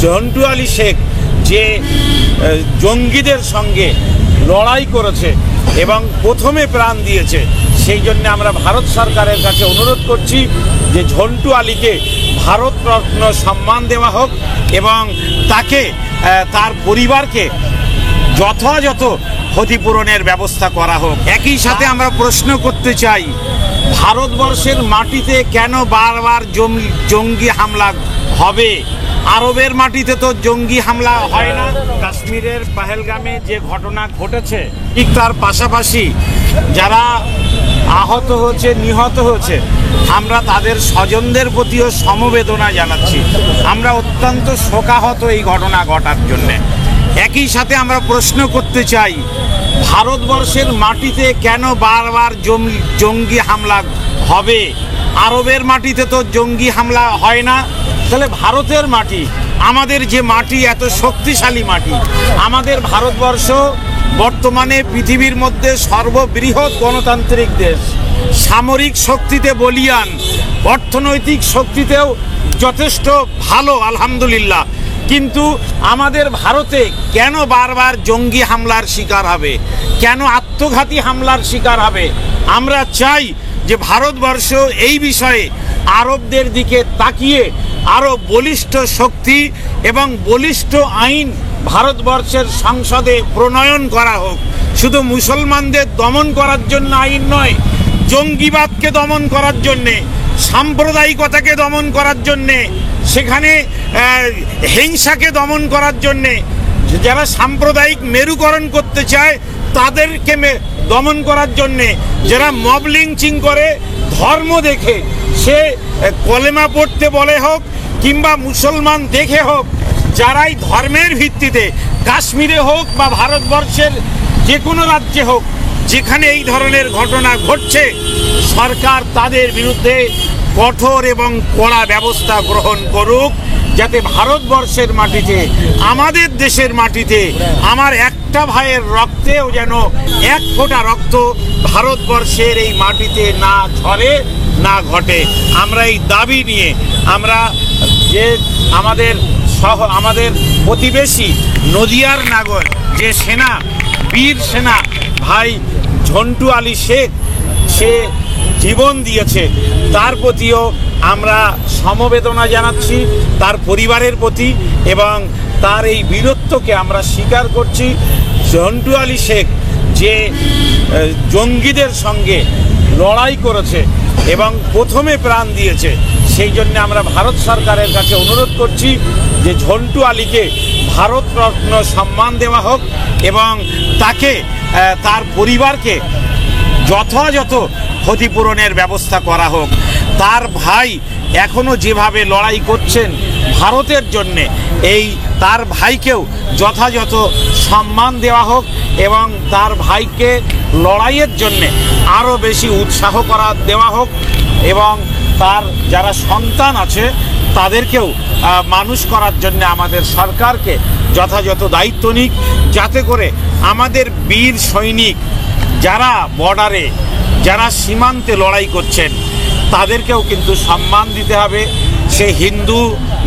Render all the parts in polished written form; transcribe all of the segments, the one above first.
ঝন্টু আলী শেখ যে জঙ্গিদের সঙ্গে লড়াই করেছে এবং প্রথমে প্রাণ দিয়েছে, সেই জন্য আমরা ভারত সরকারের কাছে অনুরোধ করছি যে ঝন্টু আলীকে ভারতরত্ন সম্মান দেওয়া হোক এবং তাকে তার পরিবারকে যথাযথ ক্ষতিপূরণের ব্যবস্থা করা হোক। একই সাথে আমরা প্রশ্ন করতে চাই, ভারতবর্ষের মাটিতে কেন বারবার জঙ্গি হামলা হবে? আরবের মাটিতে তো জঙ্গি হামলা হয় না। কাশ্মীরের পহেলগামে যে ঘটনা ঘটেছে, ঠিক তার পাশাপাশি যারা আহত হয়েছে, নিহত হয়েছে, আমরা তাদের স্বজনদের প্রতিও সমবেদনা জানাচ্ছি। আমরা অত্যন্ত শোকাহত এই ঘটনা ঘটার জন্যে। একই সাথে আমরা প্রশ্ন করতে চাই, ভারতবর্ষের মাটিতে কেন বারবার জঙ্গি হামলা হবে? আরবের মাটিতে তো জঙ্গি হামলা হয় না। তাহলে ভারতের মাটি, আমাদের যে মাটি এত শক্তিশালী মাটি, আমাদের ভারতবর্ষ বর্তমানে পৃথিবীর মধ্যে সর্ববৃহৎ গণতান্ত্রিক দেশ, সামরিক শক্তিতে বলীয়ান, অর্থনৈতিক শক্তিতেও যথেষ্ট ভালো আলহামদুলিল্লাহ। কিন্তু আমাদের ভারতে কেন বারবার জঙ্গি হামলার শিকার হবে? কেন আত্মঘাতী হামলার শিকার হবে? আমরা চাই যে ভারতবর্ষ এই বিষয়ে আরবদের দিকে তাকিয়ে আরও বলিষ্ঠ শক্তি এবং বলিষ্ঠ আইন ভারতবর্ষের সংসদে প্রণয়ন করা হোক। শুধু মুসলমানদের দমন করার জন্য আইন নয়, জঙ্গিবাদকে দমন করার জন্যে, সাম্প্রদায়িকতাকে দমন করার জন্যে, সেখানে হিংসাকে দমন করার জন্যে, যারা সাম্প্রদায়িক মেরুকরণ করতে চায় তাদেরকে দমন করার জন্যে, যারা মব লিঞ্চিং করে ধর্ম দেখে, সে কলেমা পড়তে বলে হোক কিংবা মুসলমান দেখে হোক, যারাই ধর্মের ভিত্তিতে কাশ্মীরে হোক বা ভারতবর্ষের যে কোনো রাজ্যে হোক, যেখানে এই ধরনের ঘটনা ঘটছে, সরকার তাদের বিরুদ্ধে কঠোর এবং কড়া ব্যবস্থা গ্রহণ করুক, যাতে ভারতবর্ষের মাটিতে, আমাদের দেশের মাটিতে আমার একটা ভাইয়ের রক্তেও যেন এক ফোঁটা রক্ত ভারতবর্ষের এই মাটিতে না ঝরে, না ঘটে। আমরা এই দাবি নিয়ে আমরা যে আমাদের প্রতিবেশী নদিয়ার নাগর যে সেনা, বীর সেনা ভাই ঝন্টু আলী শেখ, সে জীবন দিয়েছে, তার প্রতিও আমরা সমবেদনা জানাচ্ছি, তার পরিবারের প্রতি, এবং তার এই বীরত্বকে আমরা স্বীকার করছি। ঝন্টু আলী শেখ যে জঙ্গিদের সঙ্গে লড়াই করেছে এবং প্রথমে প্রাণ দিয়েছে, সেই জন্য আমরা ভারত সরকারের কাছে অনুরোধ করছি যে ঝন্টু আলীকে ভারতরত্ন সম্মান দেওয়া হোক এবং তাকে তার পরিবারকে যথাযথ ক্ষতিপূরণের ব্যবস্থা করা হোক। তার ভাই এখনও যেভাবে লড়াই করছেন ভারতের জন্যে, এই তার ভাইকেও যথাযথ সম্মান দেওয়া হোক এবং তার ভাইকে লড়াইয়ের জন্যে আরও বেশি উৎসাহ দেওয়া হোক এবং তার যারা সন্তান আছে তাদেরকেও মানুষ করার জন্য আমাদের সরকারকে যথাযথ দায়িত্ব নিক, যাতে করে আমাদের বীর সৈনিক যারা বর্ডারে, যারা সীমান্তে লড়াই করছেন, তাদেরকেও কিন্তু সম্মান দিতে হবে। সে হিন্দু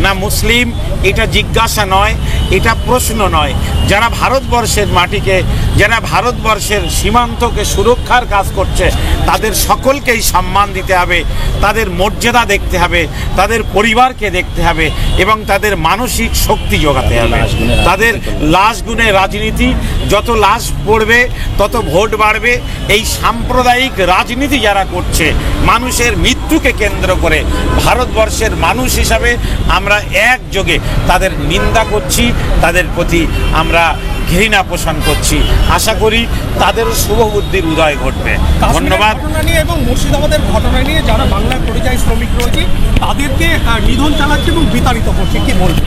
না মুসলিম এটা জিজ্ঞাসা নয়, এটা প্রশ্ন নয়। যারা ভারতবর্ষের মাটিকে, যারা ভারতবর্ষের সীমান্তকে সুরক্ষার কাজ করছে, তাদের সকলকেই সম্মান দিতে হবে, তাদের মর্যাদা দেখতে হবে, তাদের পরিবারকে দেখতে হবে এবং তাদের মানসিক শক্তি যোগাতে হবে। তাদের লাশ গুণে রাজনীতি, যত লাশ পড়বে তত ভোট বাড়বে। এই সাম্প্রদায়িক রাজনীতি যারা করছে মানুষের মৃত্যুকে কেন্দ্র করে, ভারতবর্ষের মানুষ হিসাবে আমরা একযোগে তাদের নিন্দা করছি, তাদের প্রতি আমরা ঘৃণা পোষণ করছি। আশা করি তাদেরও শুভবুদ্ধির উদয় ঘটবে। ধন্যবাদ। এবং মুর্শিদাবাদের ঘটনা নিয়ে যারা বাংলার পরিযায়ী শ্রমিক রয়েছে তাদেরকে নিধন চালাচ্ছে এবং বিতাড়িত করছে, কি বলবেন?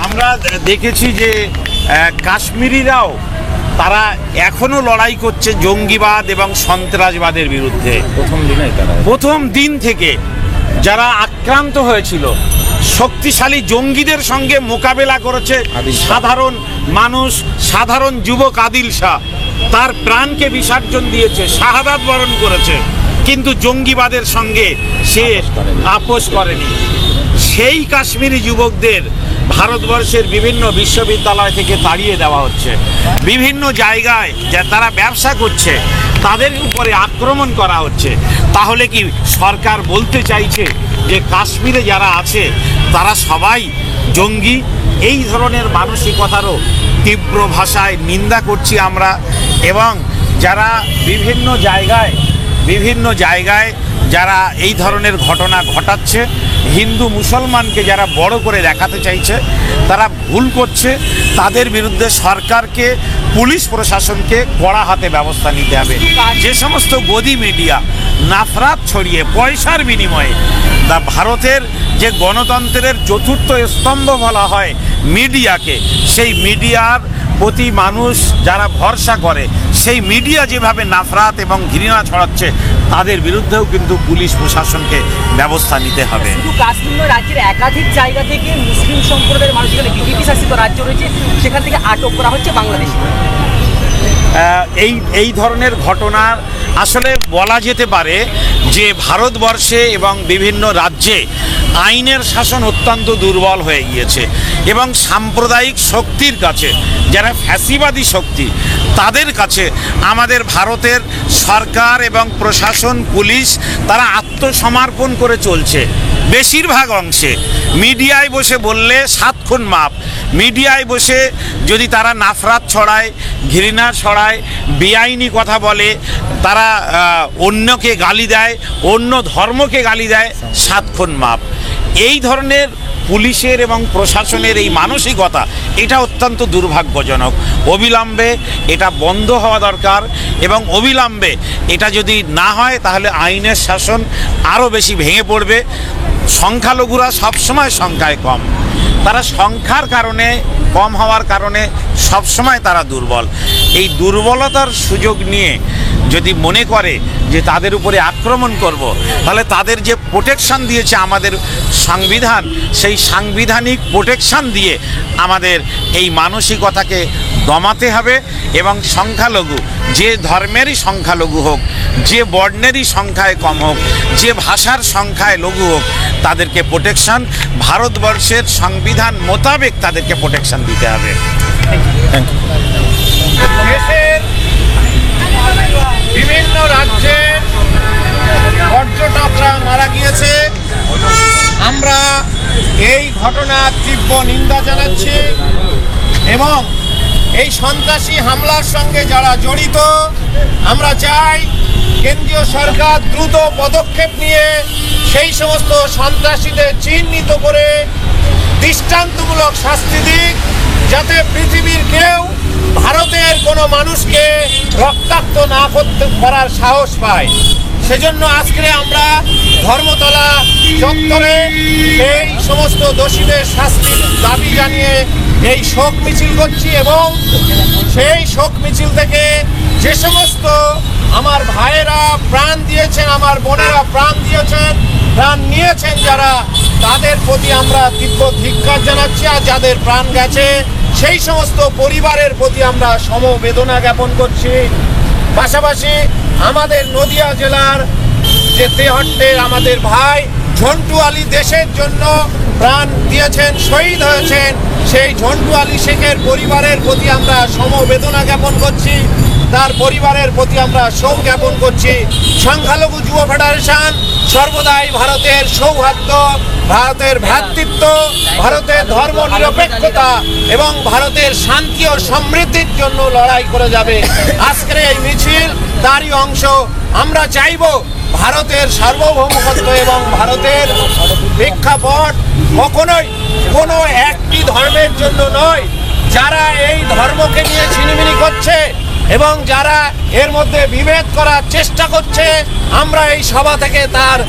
আমরা দেখেছি যে কাশ্মীরিরাও তারা এখনো লড়াই করছে জঙ্গিবাদ এবং সন্ত্রাসবাদের বিরুদ্ধে। প্রথম দিন থেকে যারা আক্রান্ত হয়েছিল, শক্তিশালী জঙ্গিদের সঙ্গে মোকাবেলা করেছে সাধারণ মানুষ, সাধারণ যুবক আদিল শাহ, তার প্রাণকে বিসর্জন দিয়েছে, শাহাদাত বরণ করেছে, কিন্তু জঙ্গিবাদের সঙ্গে সে আপোষ করেনি। সেই কাশ্মীরি যুবকদের ভারতবর্ষের বিভিন্ন বিশ্ববিদ্যালয় থেকে তাড়িয়ে দেওয়া হচ্ছে। বিভিন্ন জায়গায় যা তারা ব্যবসা করছে তাদের উপরে আক্রমণ করা হচ্ছে। তাহলে কি সরকার বলতে চাইছে যে কাশ্মীরে যারা আছে তারা সবাই জঙ্গি? এই ধরনের মানসিকতারও তীব্র ভাষায় নিন্দা করছি আমরা। এবং যারা বিভিন্ন জায়গায় যারা এই ধরনের ঘটনা ঘটাচ্ছে, হিন্দু মুসলমানকে যারা বড় করে দেখাতে চাইছে, তারা ভুল করছে। তাদের বিরুদ্ধে সরকারকে, পুলিশ প্রশাসনকে কড়া হাতে ব্যবস্থা নিতে হবে। যে সমস্ত গদি মিডিয়া নাফরাত ছড়িয়ে পয়সার বিনিময়ে ভারতের যে গণতন্ত্রের চতুর্থ স্তম্ভ বলা হয় মিডিয়াকে, সেই মিডিয়ার প্রতি মানুষ যারা ভরসা করে, সেই মিডিয়া যেভাবে নাফরাত এবং ঘৃণা ছড়াচ্ছে, তাদের বিরুদ্ধেও কিন্তু পুলিশ প্রশাসনকে ব্যবস্থা নিতে হবে। শুধু কাশ্মীর নয়, রাজ্যের একাধিক জায়গা থেকে মুসলিম সম্প্রদায়ের মানুষ, এখানে বিজেপি শাসিত রাজ্য রয়েছে, সেখান থেকে আটক করা হচ্ছে বাংলাদেশে। এই ধরনের ঘটনার আসলে বলা যেতে পারে যে ভারতবর্ষে এবং বিভিন্ন রাজ্যে আইনের শাসন অত্যন্ত দুর্বল হয়ে গিয়েছে এবং সাম্প্রদায়িক শক্তির কাছে, যারা ফ্যাসিবাদী শক্তি, তাদের কাছে আমাদের ভারতের সরকার এবং প্রশাসন, পুলিশ তারা আত্মসমর্পণ করে চলছে। বেশিরভাগ অংশে মিডিয়ায় বসে বললে 7 খুন মাপ। মিডিয়ায় বসে যদি তারা নাফরাত ছড়ায়, ঘৃণা ছড়ায়, বেআইনি কথা বলে, তারা অন্যকে গালি দেয়, অন্য ধর্মকে গালি দেয়, 7 খুন মাপ। এই ধরনের পুলিশের এবং প্রশাসনের এই মানসিকতা, এটা অত্যন্ত দুর্ভাগ্যজনক। অবিলম্বে এটা বন্ধ হওয়া দরকার এবং অবিলম্বে এটা যদি না হয় তাহলে আইনের শাসন আরও বেশি ভেঙে পড়বে। সংখ্যালঘুরা সবসময় সংখ্যায় কম, তারা সংখ্যার কারণে, কম হওয়ার কারণে সবসময় তারা দুর্বল। এই দুর্বলতার সুযোগ নিয়ে যদি মনে করে যে তাদের উপরে আক্রমণ করব, তাহলে তাদের যে প্রোটেকশন দিয়েছে আমাদের সংবিধান, সেই সাংবিধানিক প্রোটেকশন দিয়ে আমাদের এই মানসিকতাকে দমাতে হবে। এবং সংখ্যালঘু, যে ধর্মেরই সংখ্যালঘু হোক, যে বর্ণেরই সংখ্যায় কম হোক, যে ভাষার সংখ্যায় লঘু হোক, তাদেরকে প্রোটেকশন ভারতবর্ষের সংবিধান মোতাবেক তাদেরকে প্রোটেকশন দিতে হবে। Thank you. দেশের বিভিন্ন রাজ্যের পর্যটকরা মারা গিয়েছে। আমরা এই ঘটনার তীব্র নিন্দা জানাচ্ছি এবং এই সন্ত্রাসী হামলার সঙ্গে যারা জড়িত, আমরা চাই কেন্দ্রীয় সরকার দ্রুত পদক্ষেপ নিয়ে সেই সমস্ত সন্ত্রাসীদের চিহ্নিত করে দৃষ্টান্তমূলক শাস্তি দিক, যাতে পৃথিবীর কেউ ভারতের কোনো মানুষকে রক্তাক্ত না করার সাহস পায়। সেজন্য আজকে আমরা ধর্মতলা চত্বরে সেই সমস্ত দোষীদের শাস্তির দাবি জানিয়ে এই শোক মিছিল করছি এবং সেই শোক মিছিল থেকে যে সমস্ত আমার ভাইয়েরা প্রাণ দিয়েছেন, আমার বোনেরা প্রাণ দিয়েছেন, প্রাণ নিয়েছেন যারা, তাদের প্রতি আমরা তীব্র ধিক্কার জানাচ্ছি। আর যাদের প্রাণ গেছে সেই সমস্ত পরিবারের প্রতি আমরা সমবেদনা জ্ঞাপন করছি। পাশাপাশি আমাদের নদিয়া জেলার যে তেহট্টের আমাদের ভাই ঝন্টু আলী দেশের জন্য প্রাণ দিয়েছেন, শহীদ হয়েছেন, সেই ঝন্টু আলী শেখের পরিবারের প্রতি আমরা সমবেদনা জ্ঞাপন করছি, তার পরিবারের প্রতি আমরা শোক জ্ঞাপন করছি। সংখ্যালঘু যুব ফেডারেশন সর্বদাই ভারতের সৌহার্দ্য, ভারতের ভ্রাতৃত্ব, ভারতের ধর্ম নিরপেক্ষতা এবং ভারতের শান্তি ও সমৃদ্ধির জন্য লড়াই করে যাবে। আজকের এই মিছিল তারই অংশ। আমরা চাইব ভারতের সার্বভৌমত্ব এবং ভারতের প্রেক্ষাপট কখনোই কোনো একটি ধর্মের জন্য নয়। যারা এই ধর্মকে নিয়ে ছিনিমিনি করছে এবং যারা এর মধ্যে বিভেদ করার চেষ্টা করছে, আমরা এই সভা থেকে তার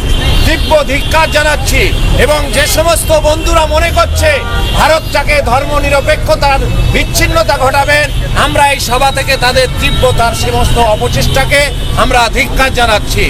তীব্র ধিক্কার জানাচ্ছি। এবং যে সমস্ত বন্ধুরা মনে করছে ভারতটাকে ধর্মনিরপেক্ষতার বিচ্ছিন্নতা ঘটাবেন, আমরা এই সভা থেকে তাদের তীব্রতার সমস্ত অপচেষ্টাকে আমরা ধিক্কার জানাচ্ছি।